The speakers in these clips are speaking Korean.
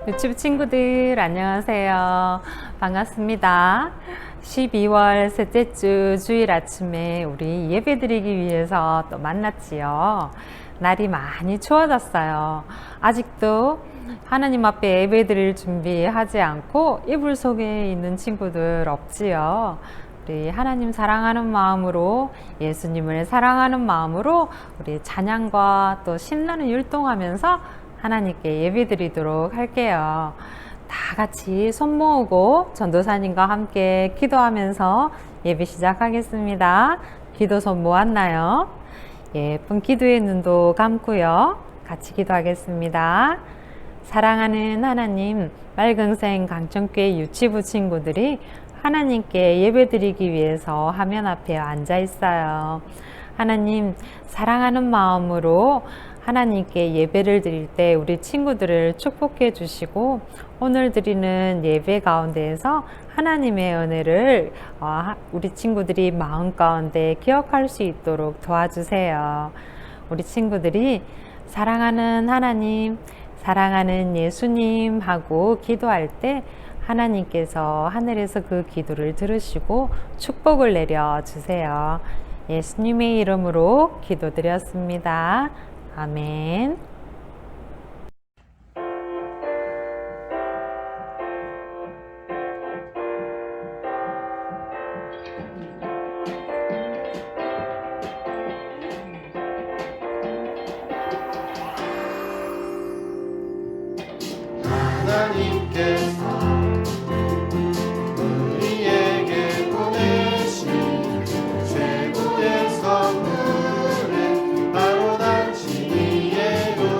유튜브 친구들 안녕하세요. 반갑습니다. 12월 셋째 주 주일 아침에 우리 예배 드리기 위해서 또 만났지요. 날이 많이 추워졌어요. 아직도 하나님 앞에 예배 드릴 준비하지 않고 이불 속에 있는 친구들 없지요. 우리 하나님 사랑하는 마음으로, 예수님을 사랑하는 마음으로 우리 찬양과 또 신나는 율동하면서 하나님께 예배 드리도록 할게요. 다 같이 손 모으고 전도사님과 함께 기도하면서 예배 시작하겠습니다. 기도 손 모았나요? 예쁜 기도의 눈도 감고요. 같이 기도하겠습니다. 사랑하는 하나님, 맑은생 강천교회 유치부 친구들이 하나님께 예배 드리기 위해서 화면 앞에 앉아 있어요. 하나님, 사랑하는 마음으로 하나님께 예배를 드릴 때 우리 친구들을 축복해 주시고, 오늘 드리는 예배 가운데에서 하나님의 은혜를 우리 친구들이 마음 가운데 기억할 수 있도록 도와주세요. 우리 친구들이 사랑하는 하나님, 사랑하는 예수님 하고 기도할 때 하나님께서 하늘에서 그 기도를 들으시고 축복을 내려주세요. 예수님의 이름으로 기도드렸습니다. 아멘. 하나님께서 우리에게 보내신 최고의 선물은 바로 당신이에요.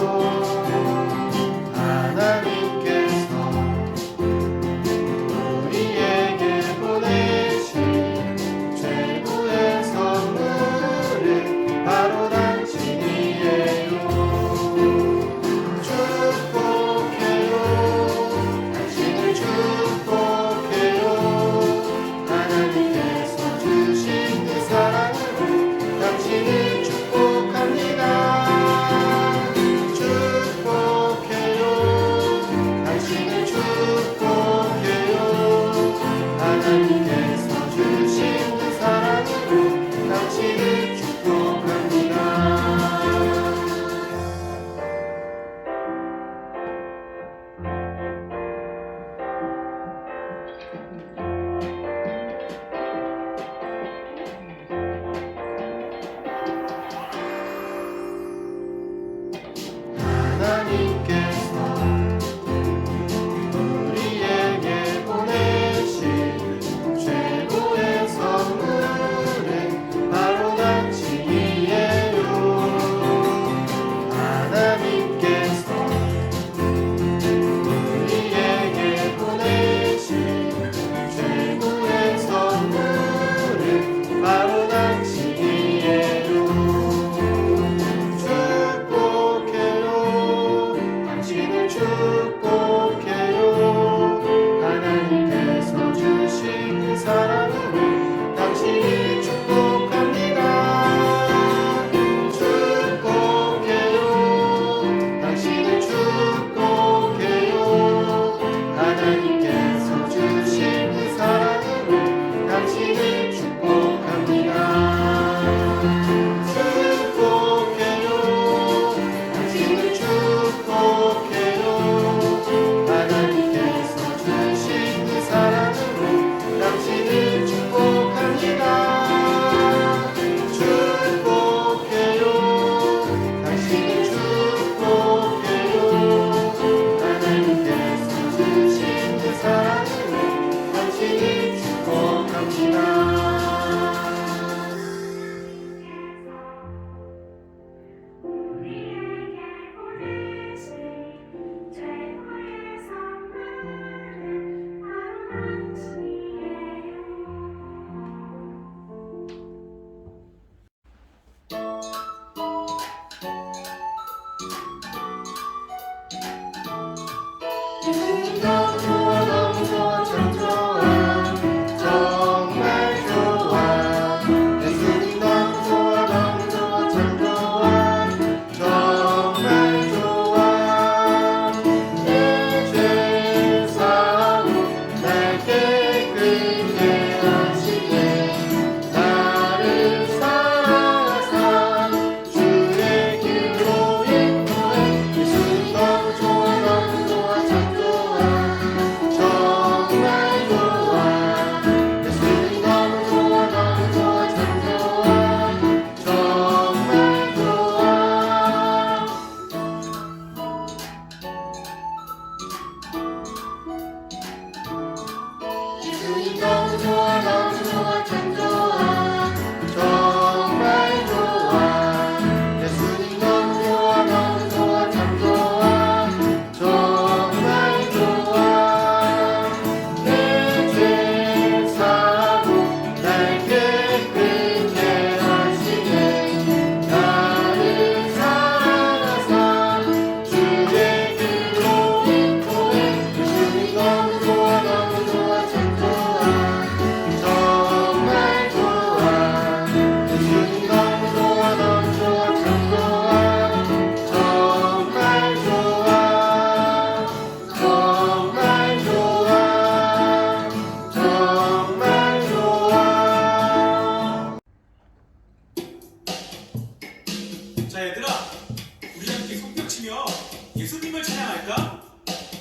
예수님을 찬양할까?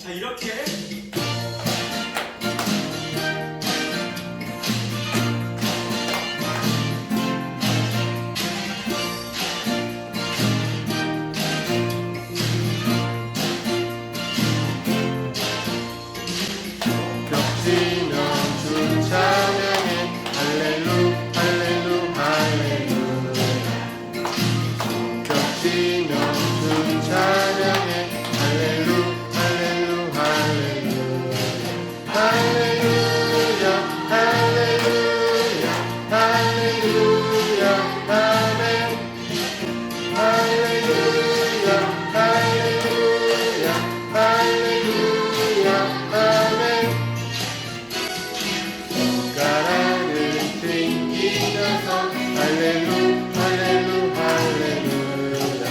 자, 이렇게 겹치면 주 찬양해 할렐루 할렐루 할렐루야 겹치면 주 찬양해 할렐루 할렐루 할렐루야 할렐루야 할렐루야 할렐루야 아멘 할렐루야 할렐루야 할렐루야 아멘 손가락을 튕기면서 할렐루 할렐루 할렐루야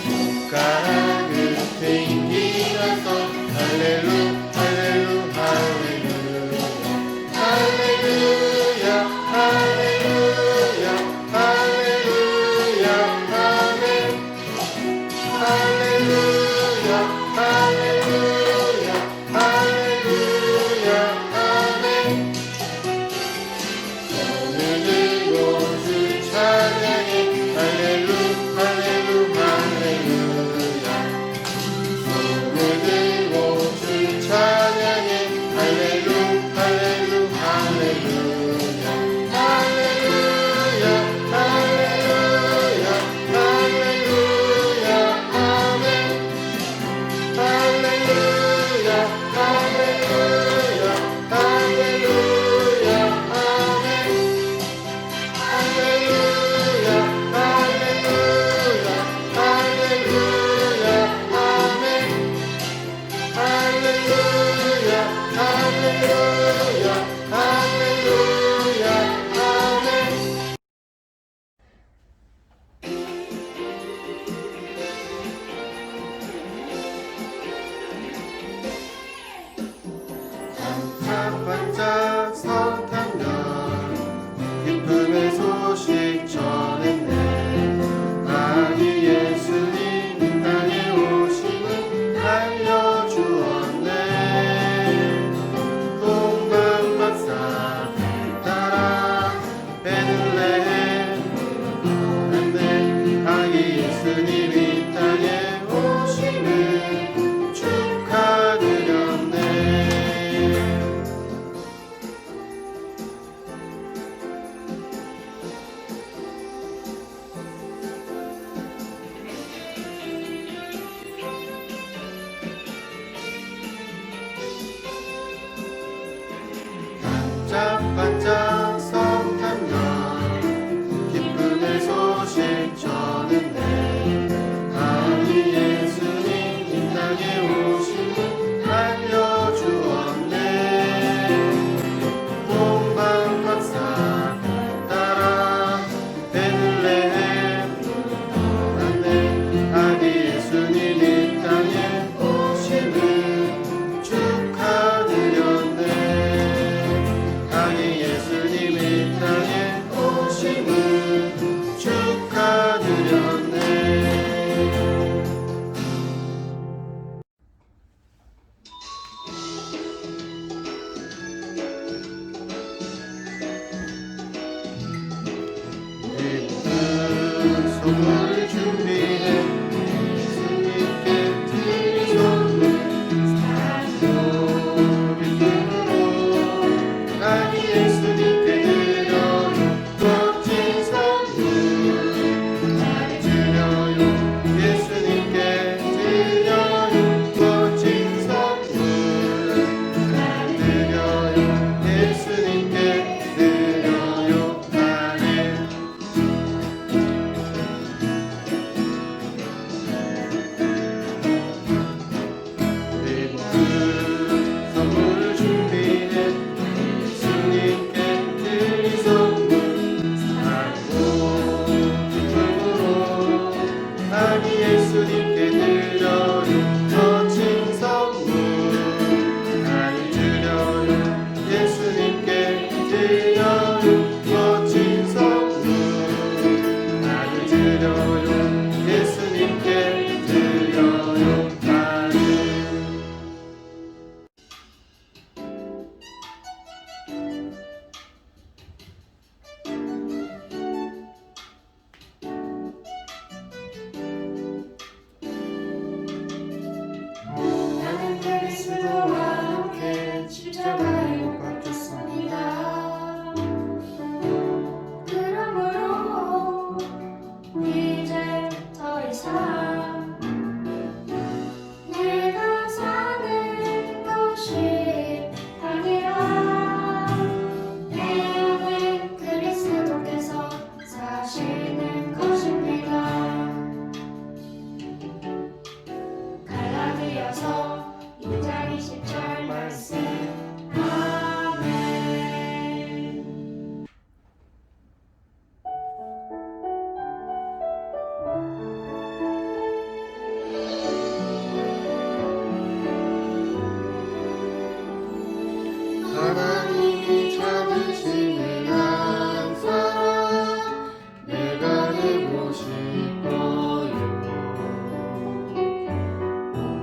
손가락을 튕기면서 할렐루 할렐루 할렐루야 할렐루야 할렐루야 할렐루야 아멘 할렐루야 할렐루야 할렐루야 아멘 손을 들고 주 찬양해 할렐루 할렐루 할렐루야 손을 들고 주 찬양해 할렐루 할렐루 할렐루야 할렐루야 할렐루야 할렐루야 아멘 할렐루야 할렐루야 할렐루야 아멘 할렐루야 할렐루야 할렐루야 아멘 할렐루야 할렐루야 할렐루야 아멘 반짝반짝 성탄절 기쁨의 소식 전했네 아기 예수님 이 땅에 오심을 알려주었네 동방 박사 따라 베들레헴 안돼 아기 예수님 이 땅에 오심을 축하드렸네 그리스도와 함께 십자가에 못 박혔습니다. 그러므로 이제 더 이상 내가 사는 것이 아니라 내 안에 그리스도께서 사시는 것입니다. 갈라디아서 2장 20절 말씀. 아멘. 하나님이 찾으시는 한 사람 내가 되고 싶어요.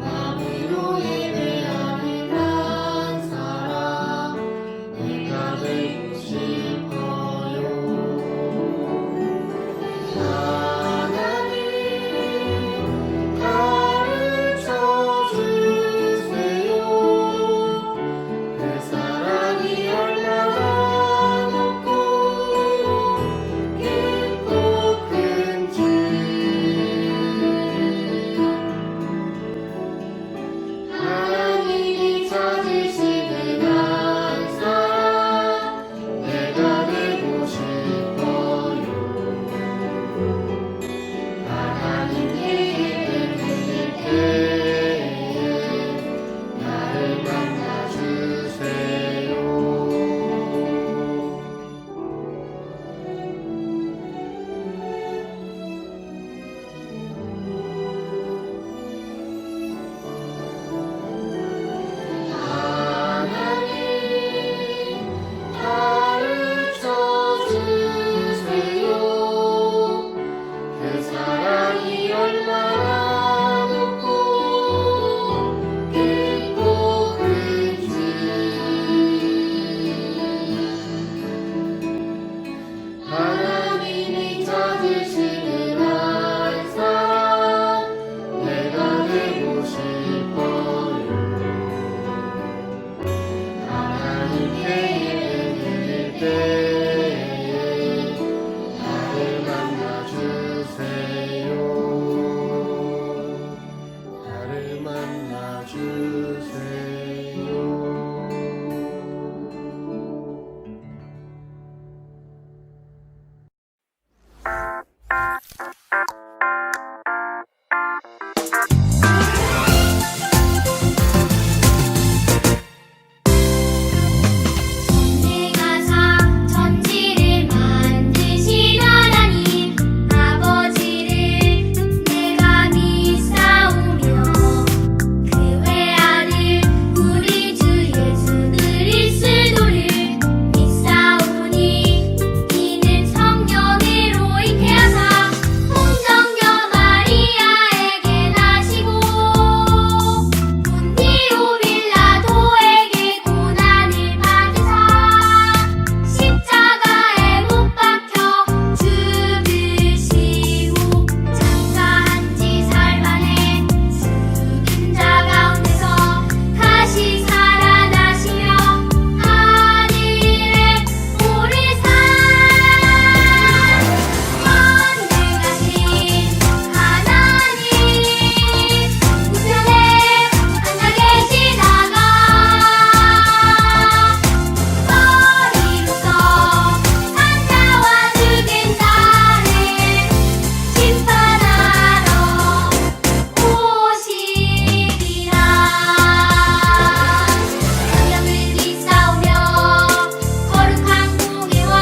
마음으로 예배하는 한 사람 내가 되고 싶어요. 하나님 가르쳐 주세요. 내 사랑이 얼마나 높고 깊고 큰지 하나님이 찾으시는 한 사람 내가 되고 싶어요. 하나님께 예배드릴 때에 나를 만나주세요. 하나님 가르쳐 주세요. 그 사랑이 얼마나 높고 깊고 큰지 하나님이 찾으시는 한 사람 내가 되고 싶어요. 하나님께 예배드릴 때에 나를 만나주세요. 나를 만나주세요. 내가사 천지를 만드신 하나님 아버지를 내가 믿사오며 그 외아들 우리 주 예수 그리스도를 믿사오니 이는 성령으로 잉태하사 홍정녀 마리아에게 나시고 본디오 빌라도에게 고난을 받으사 십자가에 못 박혀 죽으시고 장사한 지 사흘 만에 죽은 자 가운데서 다시 살아나시며 하늘에 오르사 만능하신 하나님 우편에 앉아 계시다가 머리로서 산자와 죽은 자를 심판하러 오시리라. 성령을 믿사오며 거룩한 공예와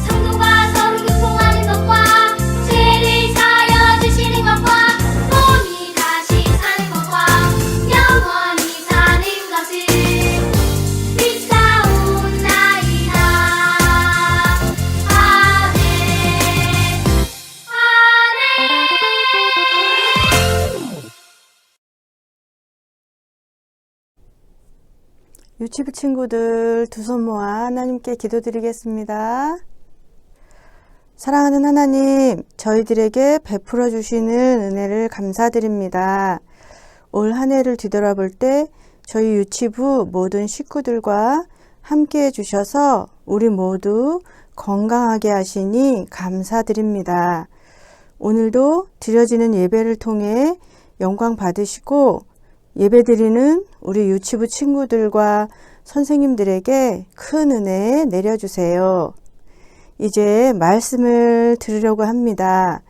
성도가 서로 교통하는 것과 죄를 사하여 주시는 것과 몸이 다시 사는 것과 영원히 사는 것을 믿사옵나이다. 아멘. 아멘. 유치부 친구들 두 손 모아 하나님께 기도드리겠습니다. 사랑하는 하나님, 저희들에게 베풀어 주시는 은혜를 감사드립니다. 올 한 해를 뒤돌아볼 때 저희 유치부 모든 식구들과 함께 해주셔서 우리 모두 건강하게 하시니 감사드립니다. 오늘도 드려지는 예배를 통해 영광 받으시고 예배드리는 우리 유치부 친구들과 선생님들에게 큰 은혜 내려주세요. 이제 말씀을 들으려고 합니다.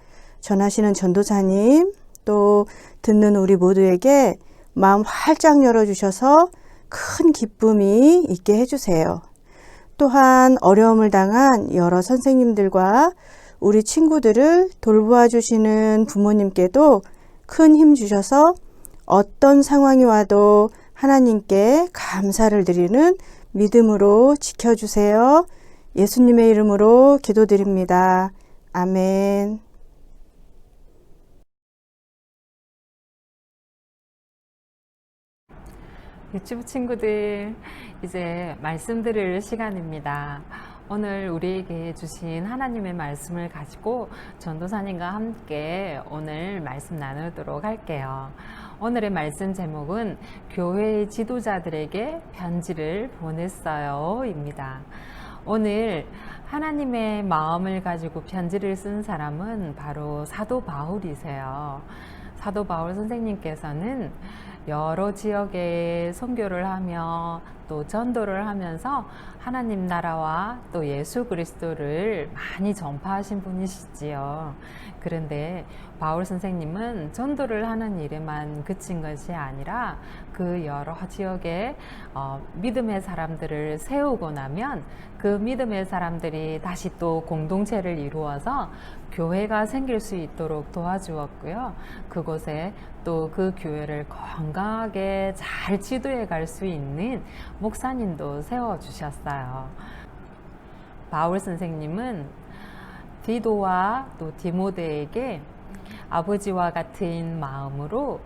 전하시는 전도사님, 또 듣는 우리 모두에게 마음 활짝 열어주셔서 큰 기쁨이 있게 해주세요. 또한 어려움을 당한 여러 선생님들과 우리 친구들을 돌보아 주시는 부모님께도 큰 힘 주셔서 어떤 상황이 와도 하나님께 감사를 드리는 믿음으로 지켜주세요. 예수님의 이름으로 기도드립니다. 아멘. 유치부 친구들, 이제 말씀 들을 시간입니다. 오늘 우리에게 주신 하나님의 말씀을 가지고 전도사님과 함께 오늘 말씀 나누도록 할게요. 오늘의 말씀 제목은 교회의 지도자들에게 편지를 보냈어요 입니다. 오늘 하나님의 마음을 가지고 편지를 쓴 사람은 바로 사도 바울이세요. 사도 바울 선생님께서는 여러 지역에 선교를 하며 또 전도를 하면서 하나님 나라와 또 예수 그리스도를 많이 전파하신 분이시지요. 그런데 바울 선생님은 전도를 하는 일에만 그친 것이 아니라 그 여러 지역에 믿음의 사람들을 세우고 나면 그 믿음의 사람들이 다시 또 공동체를 이루어서 교회가 생길 수 있도록 도와주었고요. 그곳에 또 그 교회를 건강하게 잘 지도해 갈 수 있는 목사님도 세워주셨어요. 바울 선생님은 디도와 또 디모데에게 아버지와 같은 마음으로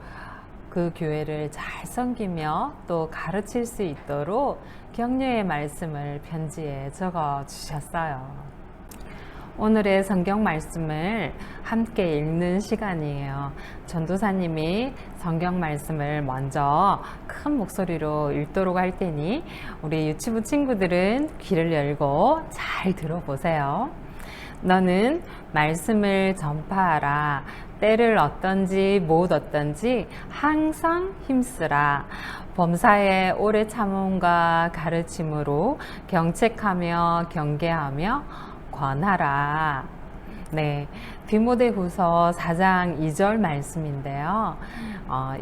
그 교회를 잘 섬기며 또 가르칠 수 있도록 격려의 말씀을 편지에 적어 주셨어요. 오늘의 성경 말씀을 함께 읽는 시간이에요. 전도사님이 성경 말씀을 먼저 큰 목소리로 읽도록 할 테니 우리 유치부 친구들은 귀를 열고 잘 들어보세요. 너는 말씀을 전파하라. 때를 어떤지 못 어떤지 항상 힘쓰라. 범사에 오래 참음과 가르침으로 경책하며 경계하며 권하라. 네, 디모데후서 4장 2절 말씀인데요.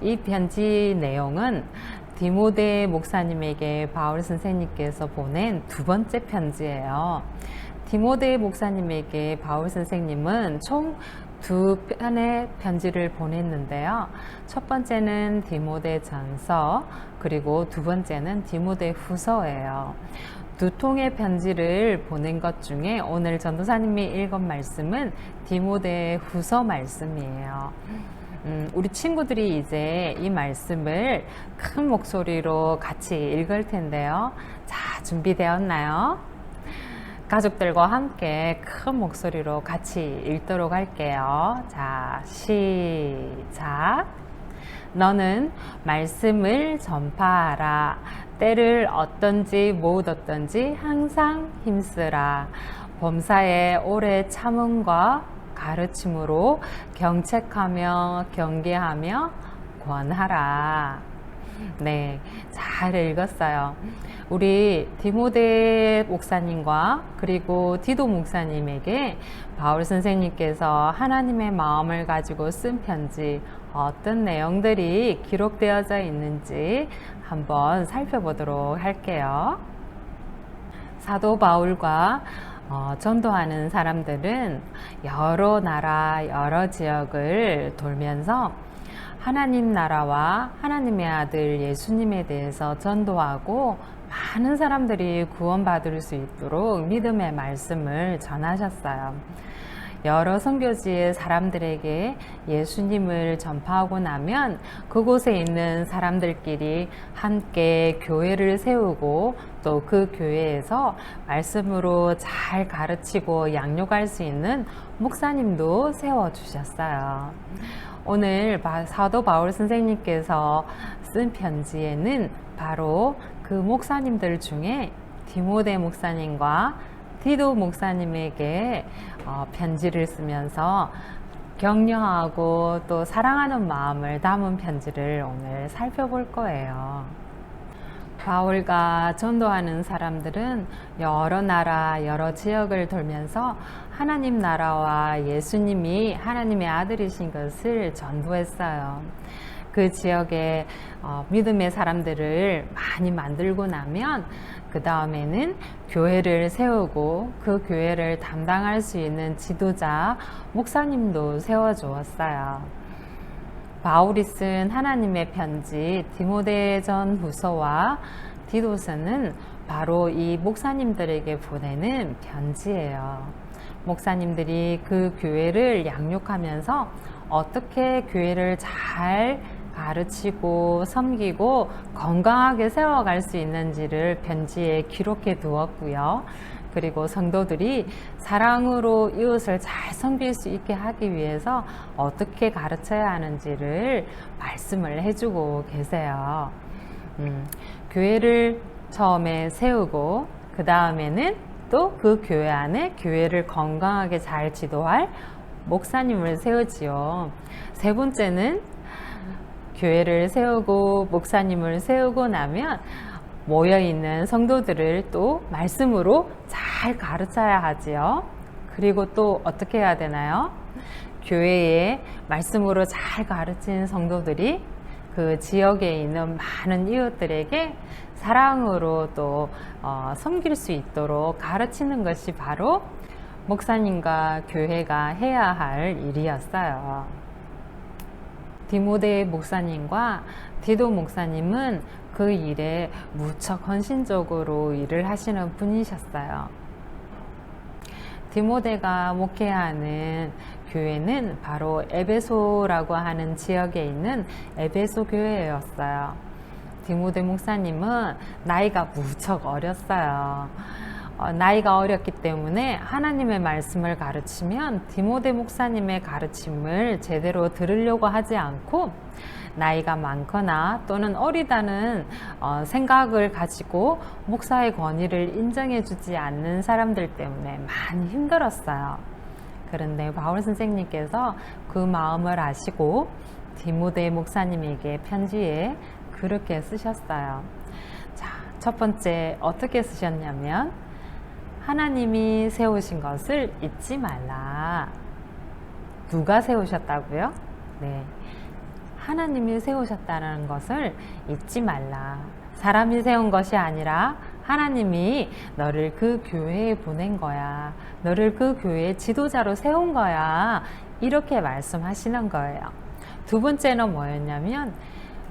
이 편지 내용은 디모데 목사님에게 바울 선생님께서 보낸 두 번째 편지예요. 디모데 목사님에게 바울 선생님은 총 두 편의 편지를 보냈는데요. 첫 번째는 디모데 전서, 그리고 두 번째는 디모데 후서예요. 두 통의 편지를 보낸 것 중에 오늘 전도사님이 읽은 말씀은 디모데 후서 말씀이에요. 우리 친구들이 이제 이 말씀을 큰 목소리로 같이 읽을 텐데요. 자, 준비되었나요? 가족들과 함께 큰 목소리로 같이 읽도록 할게요. 자, 시작. 너는 말씀을 전파하라. 때를 어떤지 못 어떤지 항상 힘쓰라. 범사에 오래 참음과 가르침으로 경책하며 경계하며 권하라. 네, 잘 읽었어요. 우리 디모데 목사님과 그리고 디도 목사님에게 바울 선생님께서 하나님의 마음을 가지고 쓴 편지, 어떤 내용들이 기록되어져 있는지 한번 살펴보도록 할게요. 사도 바울과 전도하는 사람들은 여러 나라, 여러 지역을 돌면서 하나님 나라와 하나님의 아들 예수님에 대해서 전도하고 많은 사람들이 구원받을 수 있도록 믿음의 말씀을 전하셨어요. 여러 선교지의 사람들에게 예수님을 전파하고 나면 그곳에 있는 사람들끼리 함께 교회를 세우고 또 그 교회에서 말씀으로 잘 가르치고 양육할 수 있는 목사님도 세워주셨어요. 오늘 사도 바울 선생님께서 쓴 편지에는 바로 그 목사님들 중에 디모데 목사님과 디도 목사님에게 편지를 쓰면서 격려하고 또 사랑하는 마음을 담은 편지를 오늘 살펴볼 거예요. 바울과 전도하는 사람들은 여러 나라, 여러 지역을 돌면서 하나님 나라와 예수님이 하나님의 아들이신 것을 전도했어요. 그 지역에 믿음의 사람들을 많이 만들고 나면 그 다음에는 교회를 세우고 그 교회를 담당할 수 있는 지도자, 목사님도 세워주었어요. 바울이 쓴 하나님의 편지 디모데전 후서와 디도서는 바로 이 목사님들에게 보내는 편지예요. 목사님들이 그 교회를 양육하면서 어떻게 교회를 잘 가르치고 섬기고 건강하게 세워갈 수 있는지를 편지에 기록해 두었고요. 그리고 성도들이 사랑으로 이웃을 잘 섬길 수 있게 하기 위해서 어떻게 가르쳐야 하는지를 말씀을 해주고 계세요. 교회를 처음에 세우고 그 다음에는 또 그 교회 안에 교회를 건강하게 잘 지도할 목사님을 세우지요. 세 번째는 교회를 세우고 목사님을 세우고 나면 모여있는 성도들을 또 말씀으로 잘 가르쳐야 하지요. 그리고 또 어떻게 해야 되나요? 교회에 말씀으로 잘 가르친 성도들이 그 지역에 있는 많은 이웃들에게 사랑으로 또 섬길 수 있도록 가르치는 것이 바로 목사님과 교회가 해야 할 일이었어요. 디모데 목사님과 디도 목사님은 그 일에 무척 헌신적으로 일을 하시는 분이셨어요. 디모데가 목회하는 교회는 바로 에베소라고 하는 지역에 있는 에베소 교회였어요. 디모데 목사님은 나이가 무척 어렸어요. 나이가 어렸기 때문에 하나님의 말씀을 가르치면 디모데 목사님의 가르침을 제대로 들으려고 하지 않고 나이가 많거나 또는 어리다는 생각을 가지고 목사의 권위를 인정해 주지 않는 사람들 때문에 많이 힘들었어요. 그런데 바울 선생님께서 그 마음을 아시고 디모데 목사님에게 편지에 그렇게 쓰셨어요. 자, 첫 번째 어떻게 쓰셨냐면 하나님이 세우신 것을 잊지 말라. 누가 세우셨다고요? 네. 하나님이 세우셨다는 것을 잊지 말라. 사람이 세운 것이 아니라 하나님이 너를 그 교회에 보낸 거야. 너를 그 교회의 지도자로 세운 거야. 이렇게 말씀하시는 거예요. 두 번째는 뭐였냐면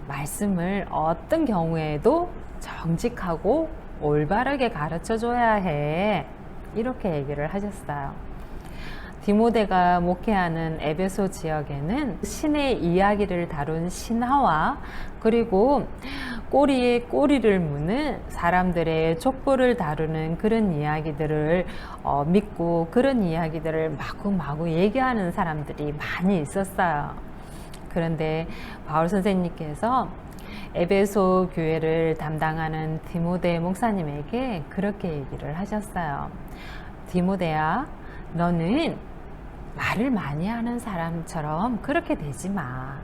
말씀을 어떤 경우에도 정직하고 올바르게 가르쳐 줘야 해. 이렇게 얘기를 하셨어요. 디모데가 목회하는 에베소 지역에는 신의 이야기를 다룬 신화와 그리고 꼬리에 꼬리를 무는 사람들의 족보를 다루는 그런 이야기들을 믿고 그런 이야기들을 마구마구 얘기하는 사람들이 많이 있었어요. 그런데 바울 선생님께서 에베소 교회를 담당하는 디모데 목사님에게 그렇게 얘기를 하셨어요. 디모데야, 너는 말을 많이 하는 사람처럼 그렇게 되지 마.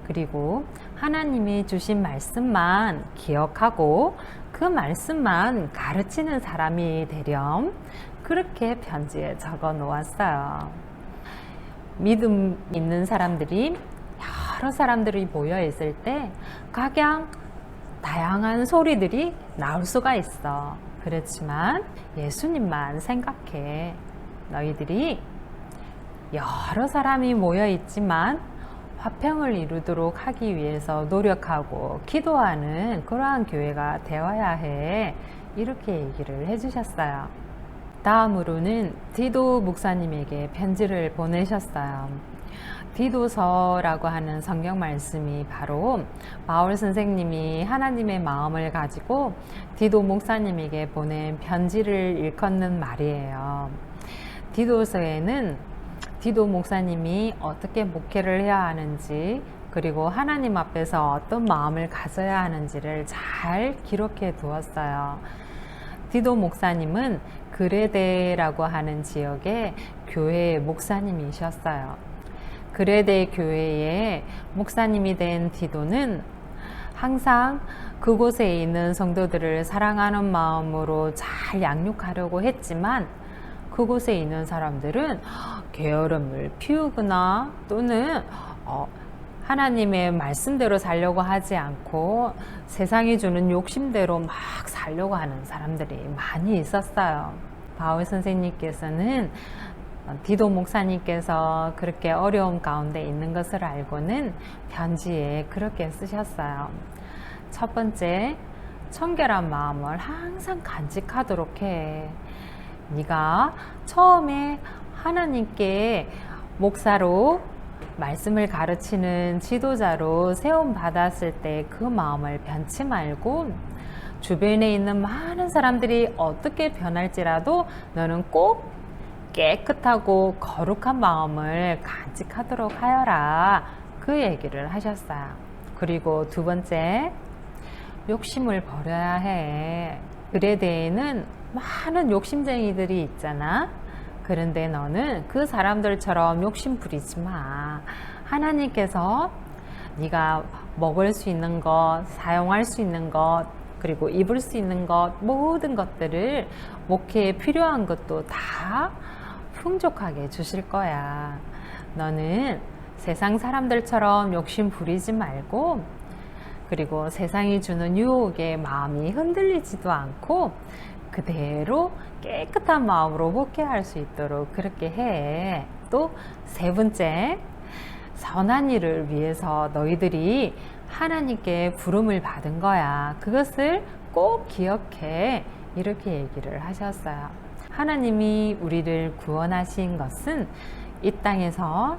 그리고 하나님이 주신 말씀만 기억하고 그 말씀만 가르치는 사람이 되렴. 그렇게 편지에 적어 놓았어요. 믿음 있는 사람들이 여러 사람들이 모여 있을 때 각양 다양한 소리들이 나올 수가 있어. 그렇지만 예수님만 생각해. 너희들이 여러 사람이 모여 있지만 화평을 이루도록 하기 위해서 노력하고 기도하는 그러한 교회가 되어야 해. 이렇게 얘기를 해주셨어요. 다음으로는 디도 목사님에게 편지를 보내셨어요. 디도서라고 하는 성경 말씀이 바로 바울 선생님이 하나님의 마음을 가지고 디도 목사님에게 보낸 편지를 일컫는 말이에요. 디도서에는 디도 목사님이 어떻게 목회를 해야 하는지, 그리고 하나님 앞에서 어떤 마음을 가져야 하는지를 잘 기록해 두었어요. 디도 목사님은 그레데라고 하는 지역의 교회의 목사님이셨어요. 그레데 교회의 목사님이 된 디도는 항상 그곳에 있는 성도들을 사랑하는 마음으로 잘 양육하려고 했지만, 그곳에 있는 사람들은 게으름을 피우거나 또는 하나님의 말씀대로 살려고 하지 않고 세상이 주는 욕심대로 막 살려고 하는 사람들이 많이 있었어요. 바울 선생님께서는 디도 목사님께서 그렇게 어려움 가운데 있는 것을 알고는 편지에 그렇게 쓰셨어요. 첫 번째, 청결한 마음을 항상 간직하도록 해. 네가 처음에 하나님께 목사로 말씀을 가르치는 지도자로 세움 받았을 때 그 마음을 변치 말고, 주변에 있는 많은 사람들이 어떻게 변할지라도 너는 꼭 깨끗하고 거룩한 마음을 간직하도록 하여라, 그 얘기를 하셨어요. 그리고 두 번째, 욕심을 버려야 해. 그레데에는 많은 욕심쟁이들이 있잖아. 그런데 너는 그 사람들처럼 욕심 부리지 마. 하나님께서 네가 먹을 수 있는 것, 사용할 수 있는 것, 그리고 입을 수 있는 것, 모든 것들을 목회에 필요한 것도 다 풍족하게 주실 거야. 너는 세상 사람들처럼 욕심 부리지 말고, 그리고 세상이 주는 유혹에 마음이 흔들리지도 않고 그대로 깨끗한 마음으로 목회할 수 있도록 그렇게 해. 또 세 번째, 선한 일을 위해서 너희들이 하나님께 부름을 받은 거야. 그것을 꼭 기억해. 이렇게 얘기를 하셨어요. 하나님이 우리를 구원하신 것은 이 땅에서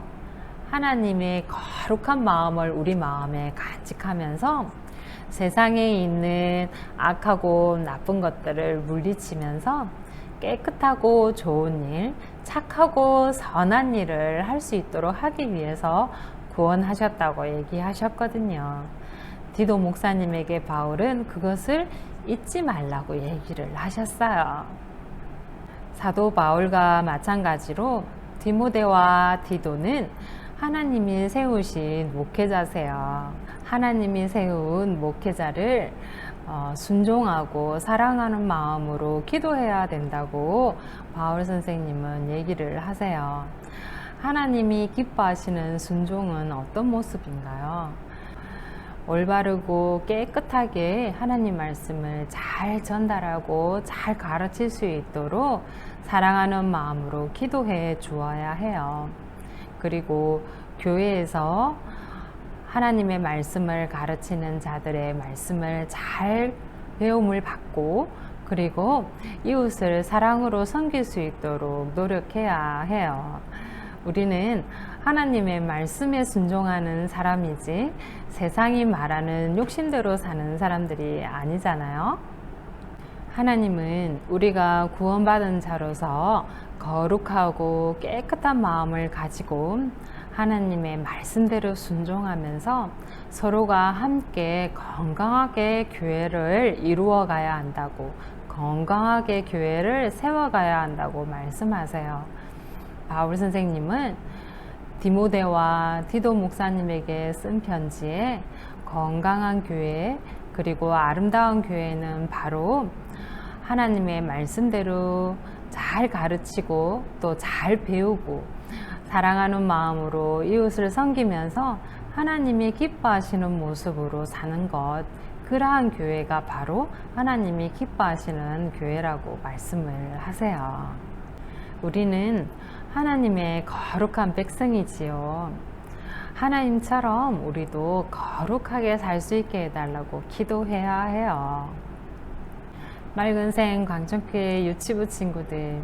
하나님의 거룩한 마음을 우리 마음에 간직하면서 세상에 있는 악하고 나쁜 것들을 물리치면서 깨끗하고 좋은 일, 착하고 선한 일을 할 수 있도록 하기 위해서 구원하셨다고 얘기하셨거든요. 디도 목사님에게 바울은 그것을 잊지 말라고 얘기를 하셨어요. 사도 바울과 마찬가지로 디모데와 디도는 하나님이 세우신 목회자세요. 하나님이 세운 목회자를 순종하고 사랑하는 마음으로 기도해야 된다고 바울 선생님은 얘기를 하세요. 하나님이 기뻐하시는 순종은 어떤 모습인가요? 올바르고 깨끗하게 하나님 말씀을 잘 전달하고 잘 가르칠 수 있도록 사랑하는 마음으로 기도해 주어야 해요. 그리고 교회에서 하나님의 말씀을 가르치는 자들의 말씀을 잘 배움을 받고, 그리고 이웃을 사랑으로 섬길 수 있도록 노력해야 해요. 우리는 하나님의 말씀에 순종하는 사람이지 세상이 말하는 욕심대로 사는 사람들이 아니잖아요. 하나님은 우리가 구원받은 자로서 거룩하고 깨끗한 마음을 가지고 하나님의 말씀대로 순종하면서 서로가 함께 건강하게 교회를 이루어 가야 한다고, 건강하게 교회를 세워가야 한다고 말씀하세요. 바울 선생님은 디모데와 디도 목사님에게 쓴 편지에 건강한 교회, 그리고 아름다운 교회는 바로 하나님의 말씀대로 잘 가르치고 또 잘 배우고 사랑하는 마음으로 이웃을 섬기면서 하나님이 기뻐하시는 모습으로 사는 것, 그러한 교회가 바로 하나님이 기뻐하시는 교회라고 말씀을 하세요. 우리는 하나님의 거룩한 백성이지요. 하나님처럼 우리도 거룩하게 살 수 있게 해달라고 기도해야 해요. 맑은생 광천교회 유치부 친구들,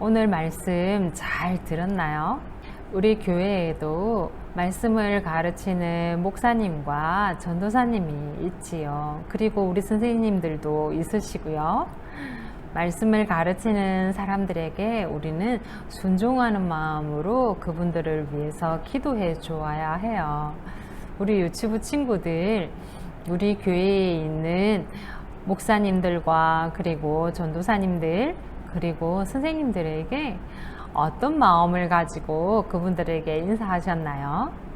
오늘 말씀 잘 들었나요? 우리 교회에도 말씀을 가르치는 목사님과 전도사님이 있지요. 그리고 우리 선생님들도 있으시고요. 말씀을 가르치는 사람들에게 우리는 순종하는 마음으로 그분들을 위해서 기도해 주어야 해요. 우리 유치부 친구들, 우리 교회에 있는 목사님들과 그리고 전도사님들 그리고 선생님들에게 어떤 마음을 가지고 그분들에게 인사하셨나요?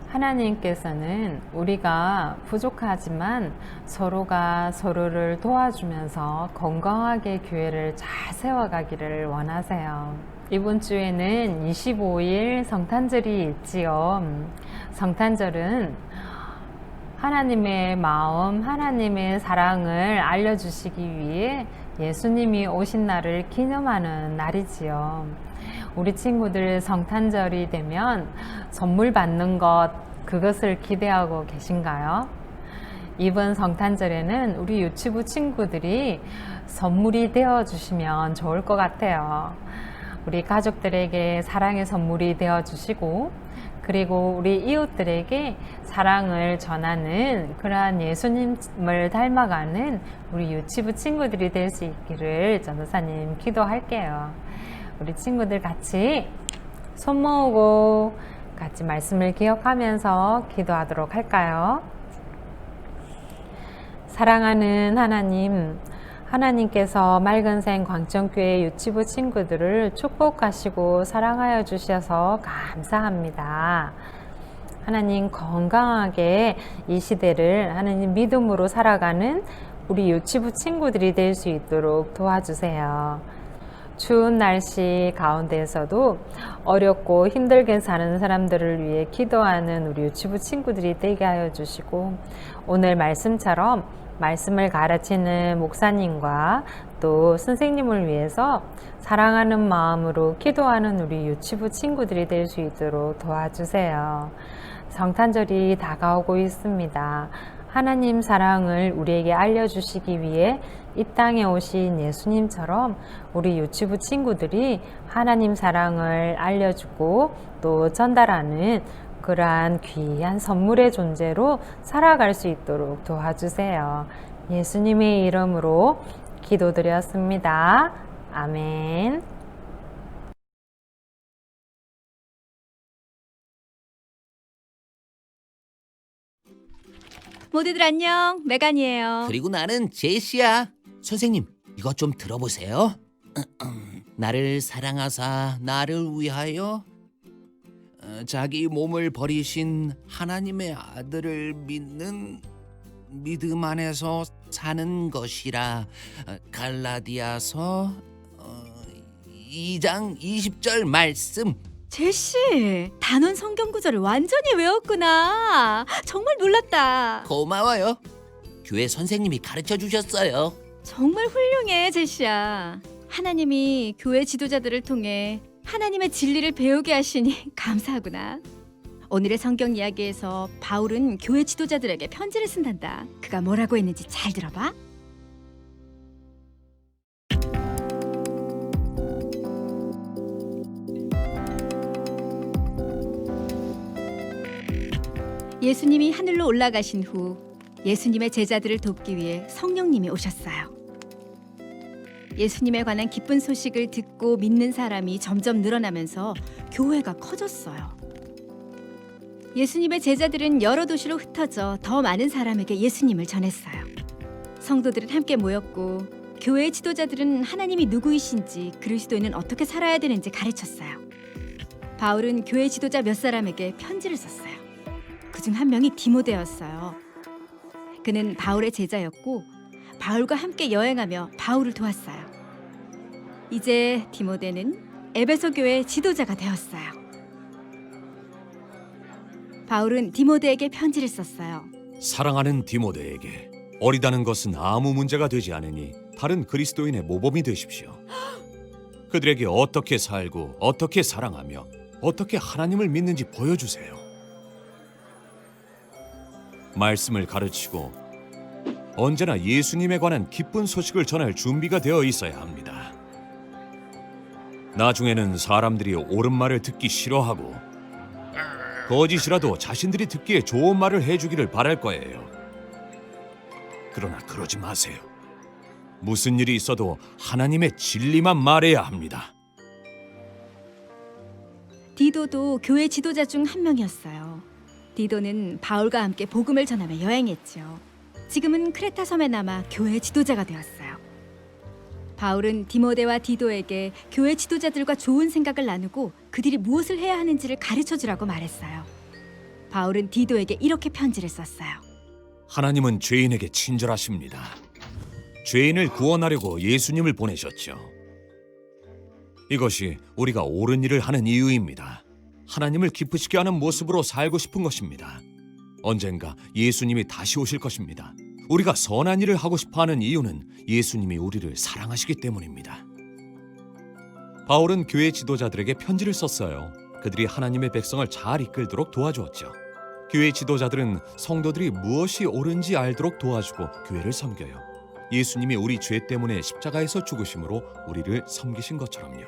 하나님께서는 우리가 부족하지만 서로가 서로를 도와주면서 건강하게 교회를 잘 세워가기를 원하세요. 이번 주에는 25일 성탄절이 있지요. 성탄절은 하나님의 마음, 하나님의 사랑을 알려주시기 위해 예수님이 오신 날을 기념하는 날이지요. 우리 친구들 성탄절이 되면 선물 받는 것, 그것을 기대하고 계신가요? 이번 성탄절에는 우리 유치부 친구들이 선물이 되어 주시면 좋을 것 같아요. 우리 가족들에게 사랑의 선물이 되어 주시고, 그리고 우리 이웃들에게 사랑을 전하는 그러한 예수님을 닮아가는 우리 유치부 친구들이 될 수 있기를 전도사님 기도할게요. 우리 친구들 같이 손 모으고 같이 말씀을 기억하면서 기도하도록 할까요? 사랑하는 하나님, 하나님께서 맑은생 광천교회 유치부 친구들을 축복하시고 사랑하여 주셔서 감사합니다. 하나님, 건강하게 이 시대를 하나님 믿음으로 살아가는 우리 유치부 친구들이 될 수 있도록 도와주세요. 추운 날씨 가운데에서도 어렵고 힘들게 사는 사람들을 위해 기도하는 우리 유치부 친구들이 되게 하여 주시고, 오늘 말씀처럼 말씀을 가르치는 목사님과 또 선생님을 위해서 사랑하는 마음으로 기도하는 우리 유치부 친구들이 될 수 있도록 도와주세요. 성탄절이 다가오고 있습니다. 하나님 사랑을 우리에게 알려주시기 위해 이 땅에 오신 예수님처럼 우리 유치부 친구들이 하나님 사랑을 알려주고 또 전달하는 그러한 귀한 선물의 존재로 살아갈 수 있도록 도와주세요. 예수님의 이름으로 기도드렸습니다. 아멘. 모두들 안녕, 메간이에요. 그리고 나는 제시야. 선생님, 이것 좀 들어보세요. 나를 사랑하사 나를 위하여 자기 몸을 버리신 하나님의 아들을 믿는 믿음 안에서 사는 것이라. 갈라디아서 2장 20절 말씀. 제시, 단원 성경 구절을 완전히 외웠구나. 정말 놀랐다. 고마워요. 교회 선생님이 가르쳐 주셨어요. 정말 훌륭해, 제시야. 하나님이 교회 지도자들을 통해 하나님의 진리를 배우게 하시니 감사하구나. 오늘의 성경 이야기에서 바울은 교회 지도자들에게 편지를 쓴단다. 그가 뭐라고 했는지 잘 들어봐. 예수님이 하늘로 올라가신 후 예수님의 제자들을 돕기 위해 성령님이 오셨어요. 예수님에 관한 기쁜 소식을 듣고 믿는 사람이 점점 늘어나면서 교회가 커졌어요. 예수님의 제자들은 여러 도시로 흩어져 더 많은 사람에게 예수님을 전했어요. 성도들은 함께 모였고 교회의 지도자들은 하나님이 누구이신지 그리스도인은 어떻게 살아야 되는지 가르쳤어요. 바울은 교회 지도자 몇 사람에게 편지를 썼어요. 그중 한 명이 디모데였어요. 그는 바울의 제자였고 바울과 함께 여행하며 바울을 도왔어요. 이제 디모데는 에베소 교회의 지도자가 되었어요. 바울은 디모데에게 편지를 썼어요. 사랑하는 디모데에게, 어리다는 것은 아무 문제가 되지 않으니 다른 그리스도인의 모범이 되십시오. 그들에게 어떻게 살고 어떻게 사랑하며 어떻게 하나님을 믿는지 보여주세요. 말씀을 가르치고 언제나 예수님에 관한 기쁜 소식을 전할 준비가 되어 있어야 합니다. 나중에는 사람들이 옳은 말을 듣기 싫어하고 거짓이라도 자신들이 듣기에 좋은 말을 해주기를 바랄 거예요. 그러나 그러지 마세요. 무슨 일이 있어도 하나님의 진리만 말해야 합니다. 디도도 교회 지도자 중 한 명이었어요. 디도는 바울과 함께 복음을 전하며 여행했죠. 지금은 크레타 섬에 남아 교회 지도자가 되었어요. 바울은 디모데와 디도에게 교회 지도자들과 좋은 생각을 나누고 그들이 무엇을 해야 하는지를 가르쳐 주라고 말했어요. 바울은 디도에게 이렇게 편지를 썼어요. 하나님은 죄인에게 친절하십니다. 죄인을 구원하려고 예수님을 보내셨죠. 이것이 우리가 옳은 일을 하는 이유입니다. 하나님을 기쁘시게 하는 모습으로 살고 싶은 것입니다. 언젠가 예수님이 다시 오실 것입니다. 우리가 선한 일을 하고 싶어 하는 이유는 예수님이 우리를 사랑하시기 때문입니다. 바울은 교회 지도자들에게 편지를 썼어요. 그들이 하나님의 백성을 잘 이끌도록 도와주었죠. 교회 지도자들은 성도들이 무엇이 옳은지 알도록 도와주고 교회를 섬겨요. 예수님이 우리 죄 때문에 십자가에서 죽으심으로 우리를 섬기신 것처럼요.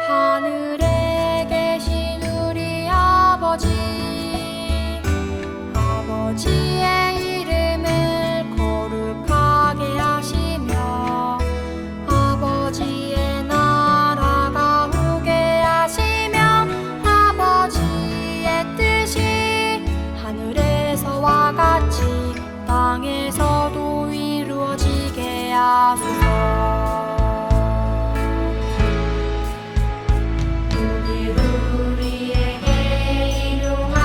하늘에 계신 우리 아버지, 아버지의 이름을 거룩하게 하시며 아버지의 나라가 오게 하시며 아버지의 뜻이 하늘에서와 같이 땅에서도 이루어지게 하소서. 우리에게 일용할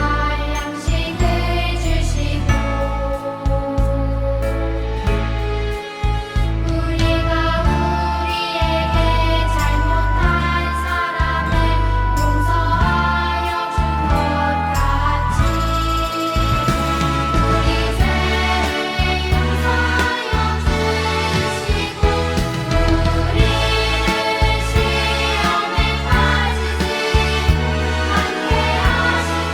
양식을 주시고 우리가 우리에게 잘못한 사람을 용서하여 준 것 같이 우리 죄를 용서하여 주시고 우리를 시험에 빠지지 않게 하시고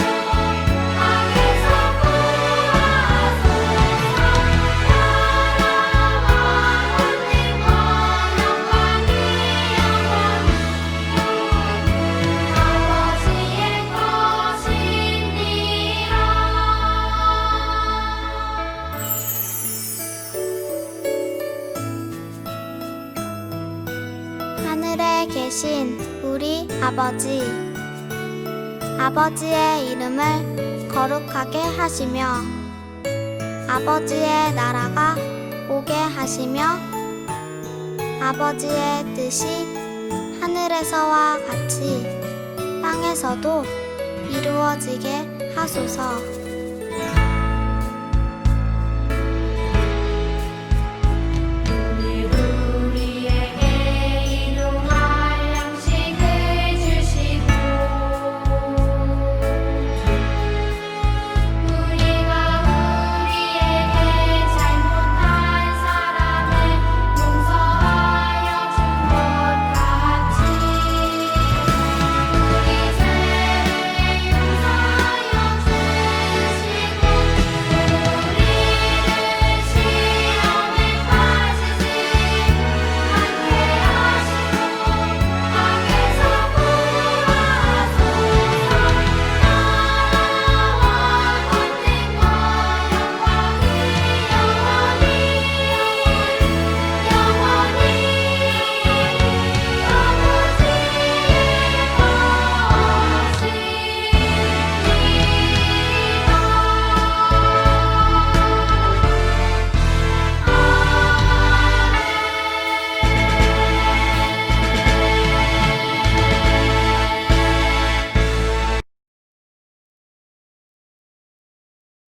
악에서 구하소서. 나라와 권능과 영광이 영원히 아버지의 것이니라. 하늘에 계신 우리 아버지, 아버지의 이름을 거룩하게 하시며 아버지의 나라가 오게 하시며 아버지의 뜻이 하늘에서와 같이 땅에서도 이루어지게 하소서.